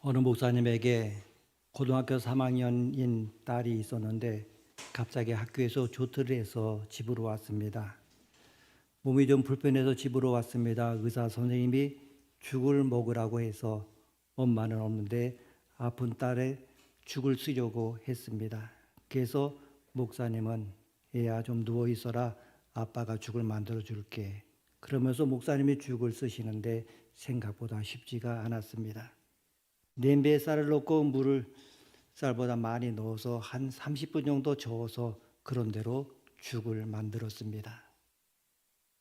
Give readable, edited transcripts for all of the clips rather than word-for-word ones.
어느 목사님에게 고등학교 3학년인 딸이 있었는데 갑자기 학교에서 조퇴를 해서 집으로 왔습니다. 몸이 좀 불편해서 집으로 왔습니다. 의사 선생님이 죽을 먹으라고 해서 엄마는 없는데 아픈 딸의 죽을 쓰려고 했습니다. 그래서 목사님은 얘야 좀 누워 있어라, 아빠가 죽을 만들어 줄게. 그러면서 목사님이 죽을 쓰시는데 생각보다 쉽지가 않았습니다. 냄비에 쌀을 넣고 물을 쌀보다 많이 넣어서 한 30분 정도 저어서 그런 대로 죽을 만들었습니다.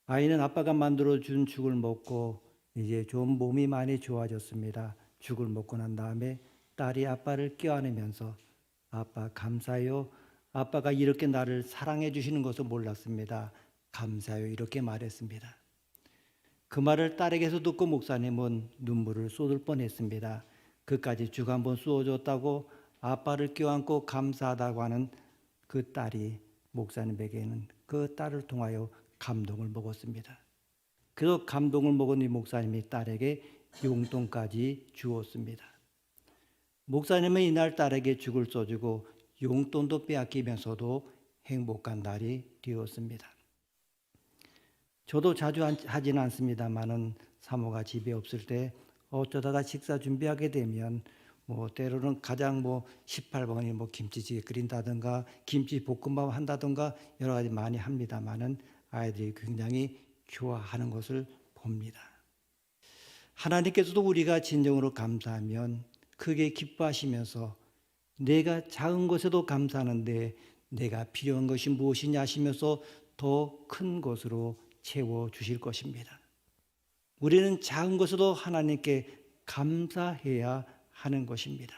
아이는 아빠가 만들어준 죽을 먹고 이제 좀 몸이 많이 좋아졌습니다. 죽을 먹고 난 다음에 딸이 아빠를 껴안으면서 아빠 감사해요. 아빠가 이렇게 나를 사랑해 주시는 것을 몰랐습니다. 감사해요. 이렇게 말했습니다. 그 말을 딸에게서 듣고 목사님은 눈물을 쏟을 뻔했습니다. 그까지 죽 한번 쏘아줬다고 아빠를 껴안고 감사하다고 하는 그 딸이 목사님에게는 그 딸을 통하여 감동을 먹었습니다. 그래서 감동을 먹은 이 목사님이 딸에게 용돈까지 주었습니다. 목사님은 이날 딸에게 죽을 써주고 용돈도 빼앗기면서도 행복한 날이 되었습니다. 저도 자주 하지는 않습니다만은 사모가 집에 없을 때 어쩌다가 식사 준비하게 되면 때로는 가장 18번이 김치찌개 끓인다든가 김치 볶음밥 한다든가 여러 가지 많이 합니다만은 아이들이 굉장히 좋아하는 것을 봅니다. 하나님께서도 우리가 진정으로 감사하면 크게 기뻐하시면서 내가 작은 것에도 감사하는데 내가 필요한 것이 무엇이냐 하시면서 더 큰 것으로 채워주실 것입니다. 우리는 작은 것에도 하나님께 감사해야 하는 것입니다.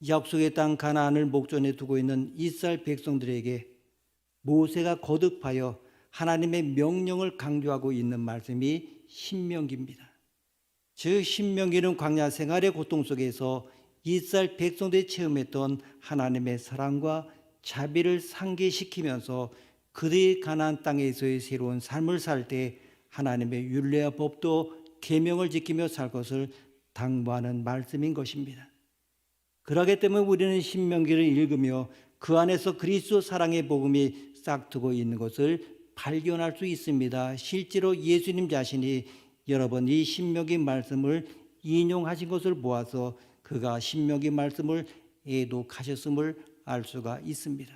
약속의 땅 가나안을 목전에 두고 있는 이스라엘 백성들에게 모세가 거듭하여 하나님의 명령을 강조하고 있는 말씀이 신명기입니다. 즉 신명기는 광야 생활의 고통 속에서 이스라엘 백성들이 체험했던 하나님의 사랑과 자비를 상기시키면서 그들이 가나안 땅에서의 새로운 삶을 살 때 하나님의 율례와 법도 계명을 지키며 살 것을 당부하는 말씀인 것입니다. 그러기 때문에 우리는 신명기를 읽으며 그 안에서 그리스도 사랑의 복음이 싹트고 있는 것을 발견할 수 있습니다. 실제로 예수님 자신이 여러 번 이 신명기 말씀을 인용하신 것을 보아서 그가 신명기 말씀을 애독하셨음을 알 수가 있습니다.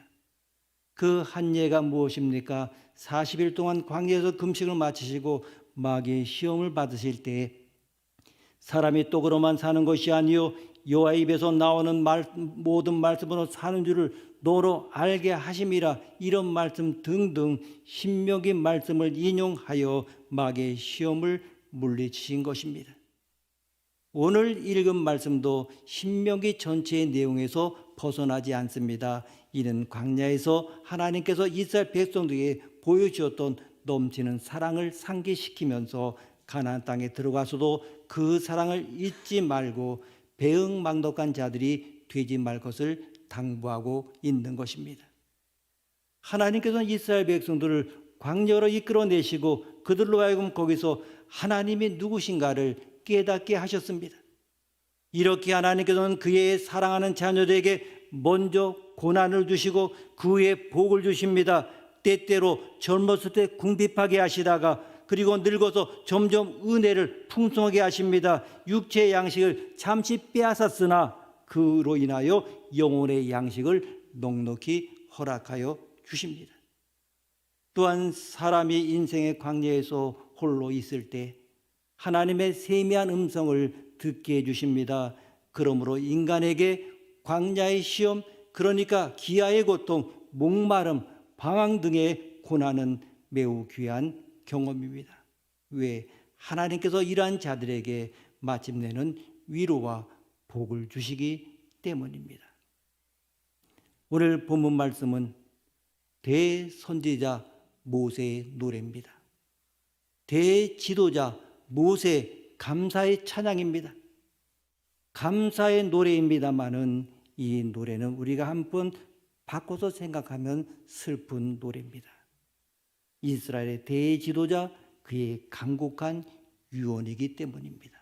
그 한 예가 무엇입니까? 40일 동안 광야에서 금식을 마치시고 마귀의 시험을 받으실 때 사람이 떡으로만 사는 것이 아니요 여호와 입에서 나오는 모든 말씀으로 사는 줄을 너로 알게 하심이라, 이런 말씀 등등 신명기 말씀을 인용하여 마귀의 시험을 물리치신 것입니다. 오늘 읽은 말씀도 신명기 전체의 내용에서 벗어나지 않습니다. 이는 광야에서 하나님께서 이스라엘 백성들에게 보여주었던 넘치는 사랑을 상기시키면서 가나안 땅에 들어가서도 그 사랑을 잊지 말고 배은망덕한 자들이 되지 말 것을 당부하고 있는 것입니다. 하나님께서는 이스라엘 백성들을 광야로 이끌어내시고 그들로 하여금 거기서 하나님이 누구신가를 깨닫게 하셨습니다. 이렇게 하나님께서는 그의 사랑하는 자녀들에게 먼저 고난을 주시고 그 후에 복을 주십니다. 때때로 젊었을 때 궁핍하게 하시다가 그리고 늙어서 점점 은혜를 풍성하게 하십니다. 육체의 양식을 잠시 빼앗았으나 그로 인하여 영혼의 양식을 넉넉히 허락하여 주십니다. 또한 사람이 인생의 광야에서 홀로 있을 때 하나님의 세미한 음성을 듣게 해주십니다. 그러므로 인간에게 광야의 시험, 그러니까 기아의 고통, 목마름, 방황 등의 고난은 매우 귀한 경험입니다. 왜? 하나님께서 이러한 자들에게 마침내는 위로와 복을 주시기 때문입니다. 오늘 본문 말씀은 대선지자 모세의 노래입니다. 대지도자 모세 감사의 찬양입니다. 감사의 노래입니다마는 이 노래는 우리가 한번 바꿔서 생각하면 슬픈 노래입니다. 이스라엘의 대지도자 그의 간곡한 유언이기 때문입니다.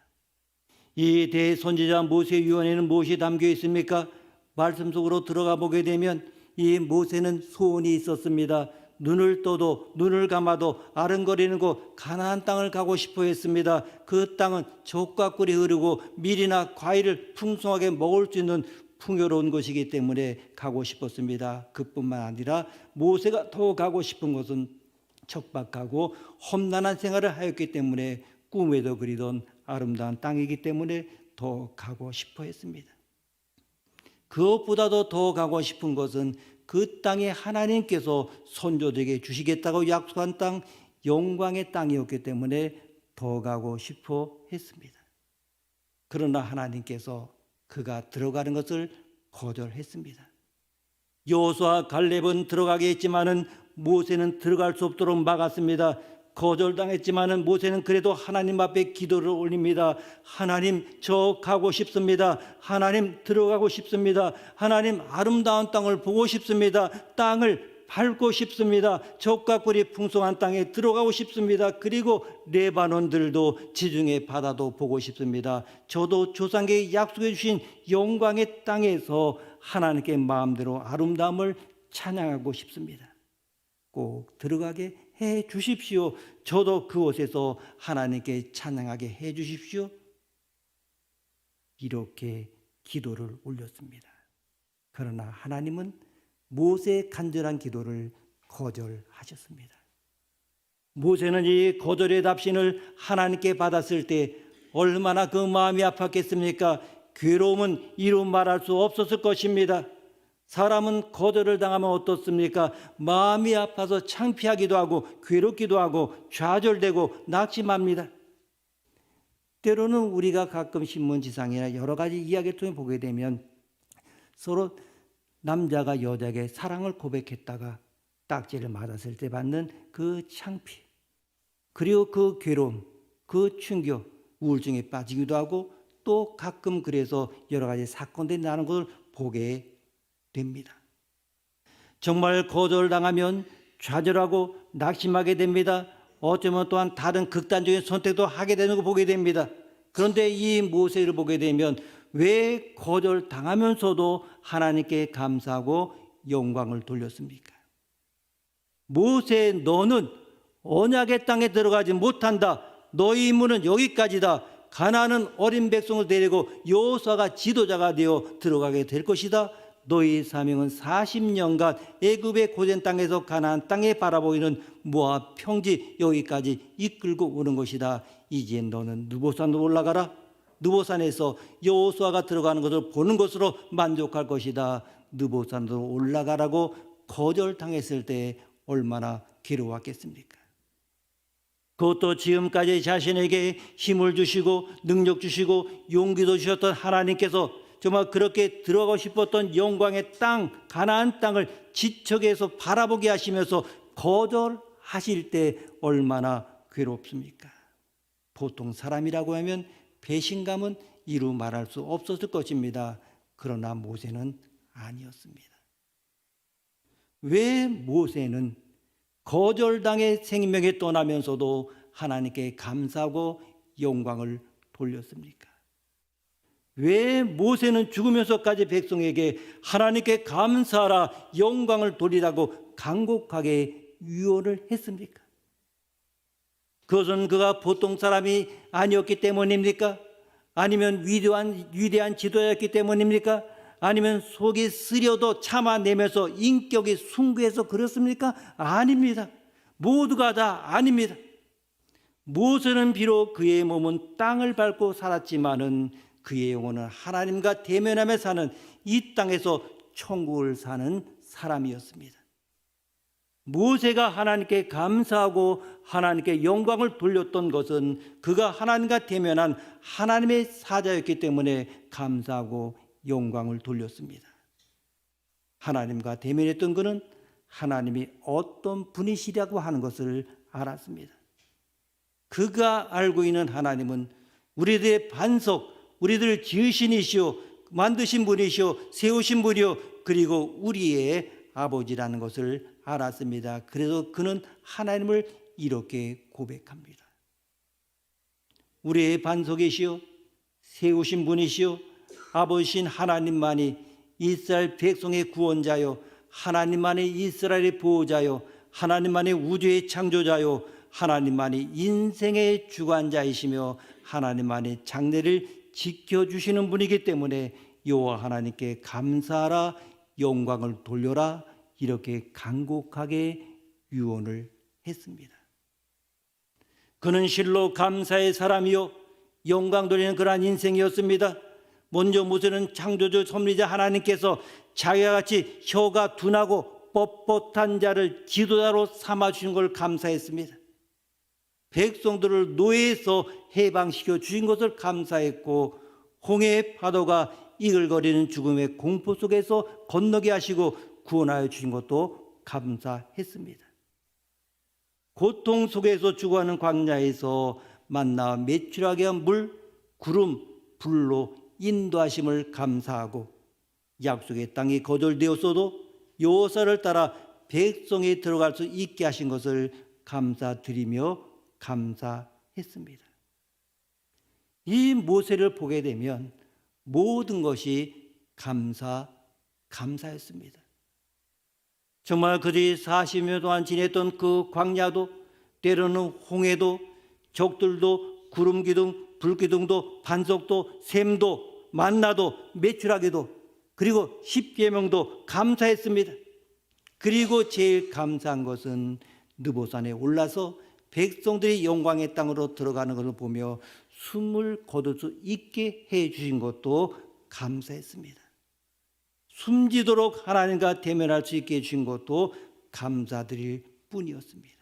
이 대선지자 모세유언에는 무엇이 담겨 있습니까? 말씀 속으로 들어가 보게 되면 이 모세는 소원이 있었습니다. 눈을 떠도 눈을 감아도 아른거리는 곳 가나안 땅을 가고 싶어 했습니다. 그 땅은 젖과 꿀이 흐르고 밀이나 과일을 풍성하게 먹을 수 있는 풍요로운 곳이기 때문에 가고 싶었습니다. 그뿐만 아니라 모세가 더 가고 싶은 곳은 척박하고 험난한 생활을 하였기 때문에 꿈에도 그리던 아름다운 땅이기 때문에 더 가고 싶어 했습니다. 그것보다도 더 가고 싶은 것은 그 땅에 하나님께서 선조들에게 주시겠다고 약속한 땅, 영광의 땅이었기 때문에 더 가고 싶어 했습니다. 그러나 하나님께서 그가 들어가는 것을 거절했습니다. 여호수아 갈렙은 들어가게 했지만은 모세는 들어갈 수 없도록 막았습니다. 거절당했지만은 모세는 그래도 하나님 앞에 기도를 올립니다. 하나님, 저 가고 싶습니다. 하나님, 들어가고 싶습니다. 하나님, 아름다운 땅을 보고 싶습니다. 땅을 밟고 싶습니다. 젖과 꿀이 풍성한 땅에 들어가고 싶습니다. 그리고 레바논들도 지중해 바다도 보고 싶습니다. 저도 조상에게 약속해 주신 영광의 땅에서 하나님께 마음대로 아름다움을 찬양하고 싶습니다. 꼭 들어가게 해 주십시오. 저도 그곳에서 하나님께 찬양하게 해 주십시오. 이렇게 기도를 올렸습니다. 그러나 하나님은 모세의 간절한 기도를 거절하셨습니다. 모세는 이 거절의 답신을 하나님께 받았을 때 얼마나 그 마음이 아팠겠습니까? 괴로움은 이루 말할 수 없었을 것입니다. 사람은 거절을 당하면 어떻습니까? 마음이 아파서 창피하기도 하고 괴롭기도 하고 좌절되고 낙심합니다. 때로는 우리가 가끔 신문지상이나 여러 가지 이야기를 통해 보게 되면 서로 남자가 여자에게 사랑을 고백했다가 딱지를 맞았을 때 받는 그 창피, 그리고 그 괴로움, 그 충격, 우울증에 빠지기도 하고 또 가끔 그래서 여러 가지 사건들이 나는 것을 보게 됩니다. 정말 거절당하면 좌절하고 낙심하게 됩니다. 어쩌면 또한 다른 극단적인 선택도 하게 되는 거 보게 됩니다. 그런데 이 모세를 보게 되면 왜 거절당하면서도 하나님께 감사하고 영광을 돌렸습니까? 모세, 너는 언약의 땅에 들어가지 못한다. 너희 임무는 여기까지다. 가나안은 어린 백성을 데리고 여호수아가 지도자가 되어 들어가게 될 것이다. 너희 사명은 40년간 애굽의 고된 땅에서 가나안 땅에 바라보이는 모압 평지 여기까지 이끌고 오는 것이다. 이제 너는 느보산으로 올라가라. 느보산에서 여호수아가 들어가는 것을 보는 것으로 만족할 것이다. 느보산으로 올라가라고 거절당했을 때 얼마나 괴로웠겠습니까? 그것도 지금까지 자신에게 힘을 주시고 능력 주시고 용기도 주셨던 하나님께서 정말 그렇게 들어가고 싶었던 영광의 땅, 가나안 땅을 지척에서 바라보게 하시면서 거절하실 때 얼마나 괴롭습니까? 보통 사람이라고 하면 배신감은 이루 말할 수 없었을 것입니다. 그러나 모세는 아니었습니다. 왜 모세는 거절당해 생명에 떠나면서도 하나님께 감사하고 영광을 돌렸습니까? 왜 모세는 죽으면서까지 백성에게 하나님께 감사하라, 영광을 돌리라고 간곡하게 유언을 했습니까? 그것은 그가 보통 사람이 아니었기 때문입니까? 아니면 위대한 지도자였기 때문입니까? 아니면 속이 쓰려도 참아내면서 인격이 숭고해서 그렇습니까? 아닙니다. 모두가 다 아닙니다. 모세는 비록 그의 몸은 땅을 밟고 살았지만은 그의 영혼은 하나님과 대면하며 사는 이 땅에서 천국을 사는 사람이었습니다. 모세가 하나님께 감사하고 하나님께 영광을 돌렸던 것은 그가 하나님과 대면한 하나님의 사자였기 때문에 감사하고 영광을 돌렸습니다. 하나님과 대면했던 그는 하나님이 어떤 분이시라고 하는 것을 알았습니다. 그가 알고 있는 하나님은 우리들의 반석, 우리들을 지으신이시오, 만드신 분이시오, 세우신 분이요, 그리고 우리의 아버지라는 것을 알았습니다. 그래서 그는 하나님을 이렇게 고백합니다. 우리의 반석이시오, 세우신 분이시요 아버지신 하나님만이 이스라엘 백성의 구원자요 하나님만이 이스라엘의 보호자요 하나님만이 우주의 창조자요 하나님만이 인생의 주관자이시며 하나님만이 장래를 지켜주시는 분이기 때문에 여호와 하나님께 감사하라 영광을 돌려라 이렇게 간곡하게 유언을 했습니다. 그는 실로 감사의 사람이요 영광 돌리는 그러한 인생이었습니다. 먼저 모세는 창조주 섭리자 하나님께서 자기와 같이 혀가 둔하고 뻣뻣한 자를 지도자로 삼아주신 걸 감사했습니다. 백성들을 노예에서 해방시켜 주신 것을 감사했고 홍해의 파도가 이글거리는 죽음의 공포 속에서 건너게 하시고 구원하여 주신 것도 감사했습니다. 고통 속에서 죽어가는 광야에서 만나 매출하게 한 물, 구름, 불로 인도하심을 감사하고 약속의 땅이 거절되었어도 여호사를 따라 백성이 들어갈 수 있게 하신 것을 감사드리며 감사했습니다. 이 모세를 보게 되면 모든 것이 감사였습니다. 정말 그들이 40여 동안 지냈던 그 광야도 때로는 홍해도 적들도 구름기둥 불기둥도 반석도 샘도 만나도 메추라기도 그리고 십계명도 감사했습니다. 그리고 제일 감사한 것은 느보산에 올라서 백성들이 영광의 땅으로 들어가는 것을 보며 숨을 거둘 수 있게 해 주신 것도 감사했습니다. 숨지도록 하나님과 대면할 수 있게 해주신 것도 감사드릴 뿐이었습니다.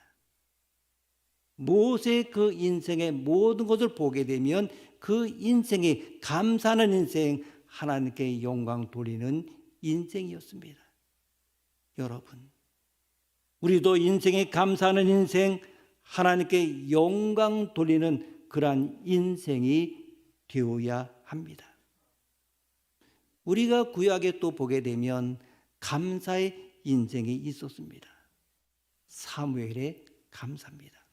모세의 그 인생의 모든 것을 보게 되면 그 인생이 감사하는 인생, 하나님께 영광 돌리는 인생이었습니다. 여러분, 우리도 인생에 감사하는 인생, 하나님께 영광 돌리는 그러한 인생이 되어야 합니다. 우리가 구약에 또 보게 되면 감사의 인생이 있었습니다. 사무엘의 감사입니다.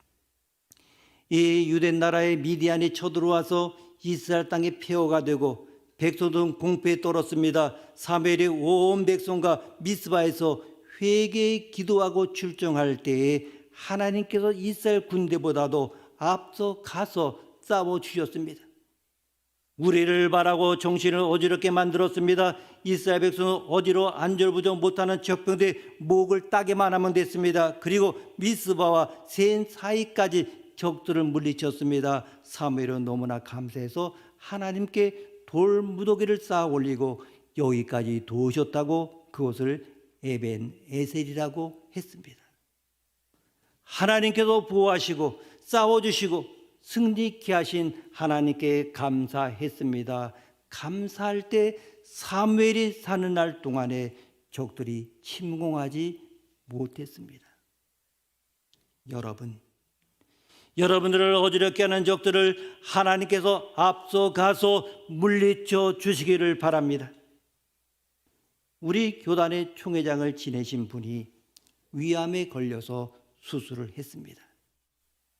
이 유대 나라의 미디안이 쳐들어와서 이스라엘 땅에 폐허가 되고 백성들은 공포에 떨었습니다. 사무엘이 온 백성과 미스바에서 회개에 기도하고 출정할 때에 하나님께서 이스라엘 군대보다도 앞서 가서 싸워주셨습니다. 우리를 바라고 정신을 어지럽게 만들었습니다. 이스라엘 백성은 어디로 안절부절 못하는 적병들의 목을 따게만 하면 됐습니다. 그리고 미스바와 센 사이까지 적들을 물리쳤습니다. 사무엘은 너무나 감사해서 하나님께 돌무더기를 쌓아 올리고 여기까지 도우셨다고 그것을 에벤 에셀이라고 했습니다. 하나님께서 보호하시고 싸워주시고 승리케 하신 하나님께 감사했습니다. 감사할 때 사무엘이 사는 날 동안에 적들이 침공하지 못했습니다. 여러분들을 어지럽게 하는 적들을 하나님께서 앞서가서 물리쳐 주시기를 바랍니다. 우리 교단의 총회장을 지내신 분이 위암에 걸려서 수술을 했습니다.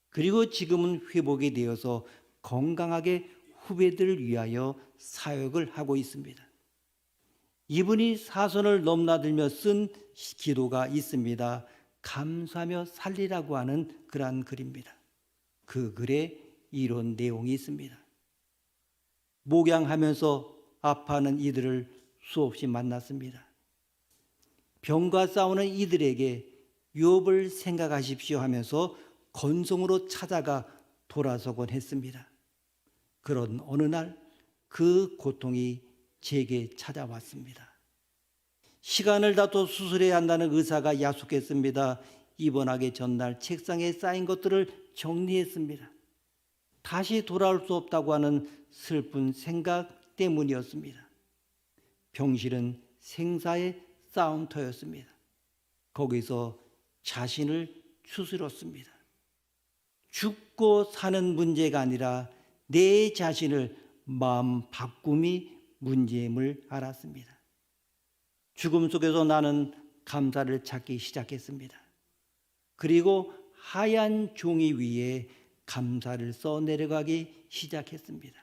그리고 지금은 회복이 되어서 건강하게 후배들을 위하여 사역을 하고 있습니다. 이분이 사선을 넘나들며 쓴 기도가 있습니다. 감사하며 살리라고 하는 그러한 글입니다. 그 글에 이런 내용이 있습니다. 목양하면서 아파하는 이들을 수없이 만났습니다. 병과 싸우는 이들에게 욥을 생각하십시오 하면서 건성으로 찾아가 돌아서곤 했습니다. 그런 어느 날 그 고통이 제게 찾아왔습니다. 시간을 다투어 수술해야 한다는 의사가 약속했습니다. 입원하기 전날 책상에 쌓인 것들을 정리했습니다. 다시 돌아올 수 없다고 하는 슬픈 생각 때문이었습니다. 병실은 생사의 싸움터였습니다. 거기서 자신을 추스렸습니다. 죽고 사는 문제가 아니라 내 자신을 마음 바꿈이 문제임을 알았습니다. 죽음 속에서 나는 감사를 찾기 시작했습니다. 그리고 하얀 종이 위에 감사를 써 내려가기 시작했습니다.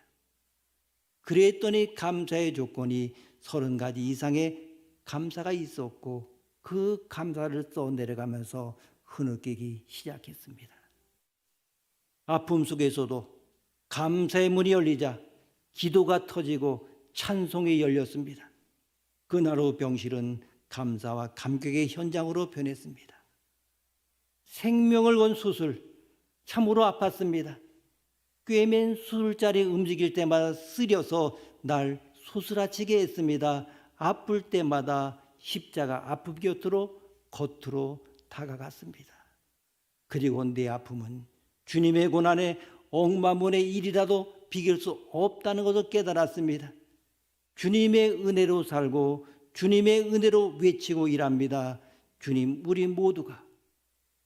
그랬더니 감사의 조건이 30가지 이상의 감사가 있었고 그 감사를 써내려가면서 흐느끼기 시작했습니다. 아픔 속에서도 감사의 문이 열리자 기도가 터지고 찬송이 열렸습니다. 그날 후 병실은 감사와 감격의 현장으로 변했습니다. 생명을 건 수술, 참으로 아팠습니다. 꿰맨 수술자리 움직일 때마다 쓰려서 날 소스라치게 했습니다. 아플 때마다 십자가 아픔 곁으로 다가갔습니다. 그리고 내 아픔은 주님의 고난에 억만문의 일이라도 비길 수 없다는 것을 깨달았습니다. 주님의 은혜로 살고 주님의 은혜로 외치고 일합니다. 주님, 우리 모두가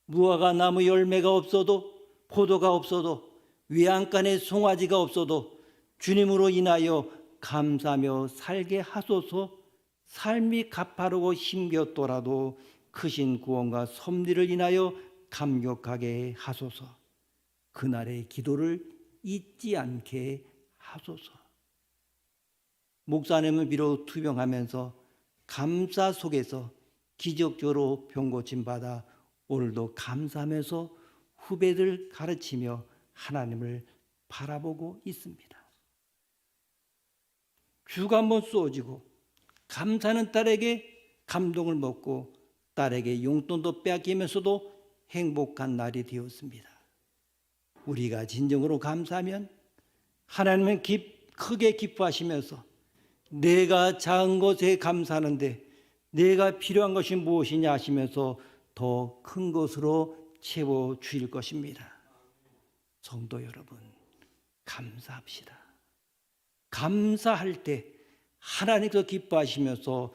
무화과 나무 열매가 없어도, 포도가 없어도, 외양간에 송아지가 없어도 주님으로 인하여 감사하며 살게 하소서. 삶이 가파르고 힘겹더라도 크신 구원과 섭리를 인하여 감격하게 하소서. 그날의 기도를 잊지 않게 하소서. 목사님은 비록 투병하면서 감사 속에서 기적적으로 병고침 받아 오늘도 감사하면서 후배들 가르치며 하나님을 바라보고 있습니다. 주가 한번 쏘지고 감사하는 딸에게 감동을 먹고 딸에게 용돈도 빼앗기면서도 행복한 날이 되었습니다. 우리가 진정으로 감사하면 하나님은 크게 기뻐하시면서 내가 작은 것에 감사하는데 내가 필요한 것이 무엇이냐 하시면서 더 큰 것으로 채워주실 것입니다. 성도 여러분, 감사합시다. 감사할 때 하나님께서 기뻐하시면서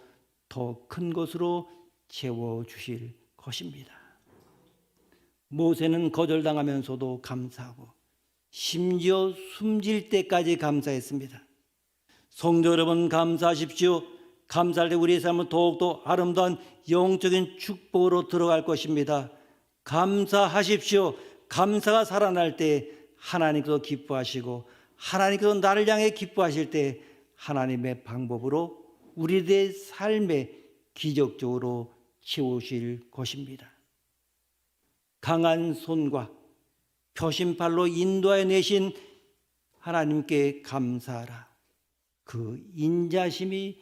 더 큰 것으로 채워주실 것입니다. 모세는 거절당하면서도 감사하고 심지어 숨질 때까지 감사했습니다. 성도 여러분, 감사하십시오. 감사할 때 우리의 삶은 더욱더 아름다운 영적인 축복으로 들어갈 것입니다. 감사하십시오. 감사가 살아날 때 하나님께서 기뻐하시고 하나님께서 나를 향해 기뻐하실 때 하나님의 방법으로 우리들의 삶에 기적적으로 채우실 것입니다. 강한 손과 표심팔로 인도하여 내신 하나님께 감사하라. 그 인자심이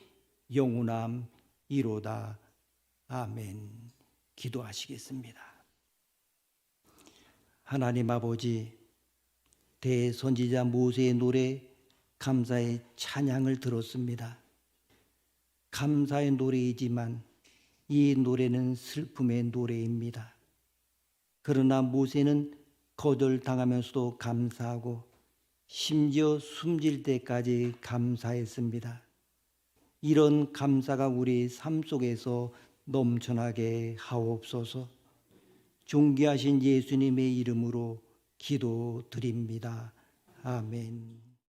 영원함이로다. 아멘. 기도하시겠습니다. 하나님 아버지, 대선지자 모세의 노래 감사의 찬양을 들었습니다. 감사의 노래이지만 이 노래는 슬픔의 노래입니다. 그러나 모세는 거절당하면서도 감사하고 심지어 숨질 때까지 감사했습니다. 이런 감사가 우리 삶 속에서 넘쳐나게 하옵소서. 존귀하신 예수님의 이름으로 기도드립니다. 아멘.